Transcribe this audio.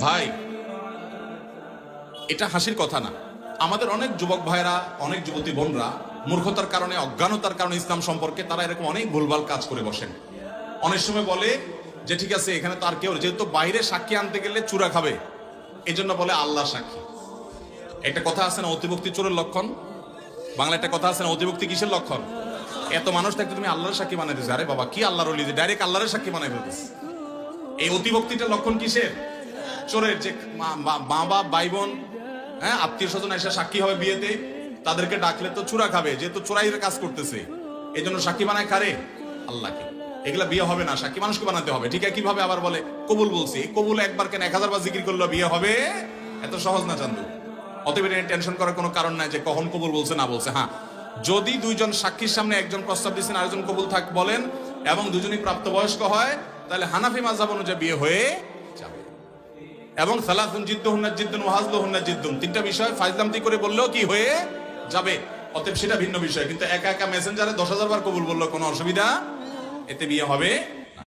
ভাই, এটা হাসির কথা না। আমাদের অনেক যুবক ভাইরা, অনেক যুবতী বোনরা মূর্খতার কারণে, অজ্ঞানতার কারণে ইসলাম সম্পর্কে তারা এরকম অনেক ভুলভাল কাজ করে বসেন। অনেক সময় বলে যে ঠিক আছে এখানে তো আর কেউ, যেহেতু বাইরে সাক্ষী আনতে গেলে চূড়া খাবে, এই জন্য বলে আল্লাহ সাক্ষী। একটা কথা আছে না, অতিভক্তি চোরের লক্ষণ। বাংলা একটা কথা আছে না, অতিভক্তি কিসের লক্ষণ? এত মানুষ থাকতে তুমি আল্লাহর সাক্ষী বানাই দিচ্ছ। আরে বাবা, কি আল্লাহর ওলি যে ডাইরেক্ট আল্লাহর সাক্ষী বানাই ফেলতেছে? এই অতিভক্তিটার লক্ষণ কিসের? চোরের। যে মা বাপ, ভাই বোন, হ্যাঁ, আত্মীয় স্বজন এসে সাক্ষী হবে বিয়েতে, তাদেরকে ডাকলে তো চূড়া খাবে, যেহেতু চোরাইয়ের কাজ করতেছে, এই জন্য সাক্ষী বানায় কারে? আল্লাহকে। এগুলা বিয়ে হবে না, সাক্ষী মানুষকে বানাতে হবে। ঠিক আছে, কিভাবে? আবার বলে কবুল বলছি। কবুল একবার কেন 1000 বার জিকির করলো বিয়ে হবে? এত সহজ না চান্দু। অতএব টেনশন করার কোনো কারণ নাই যে কখন কবুল বলছে না বলছে। হ্যাঁ, যদি দুইজন সাক্ষীর সামনে একজন প্রস্তাব দিচ্ছেন, আরেকজন কবুল থাক বলেন, এবং দুজনই প্রাপ্তবয়স্ক হয়, তাহলে হানাফি মাযহাব অনুযায়ী বিয়ে হয়ে যাবে। এবং সালাতুন জিদ্দুহুন্না জিদ্দুন ওয়া হাজলুহুন্না জিদ্দুন, তিনটা বিষয় ফাইজলামতি করে বললেও কি হয়ে যাবে। অতএব সেটা ভিন্ন বিষয়। কিন্তু একা একা মেসেঞ্জারে 10,000 বার কবুল বললো কোনো অসুবিধা, এতে বিয়ে হবে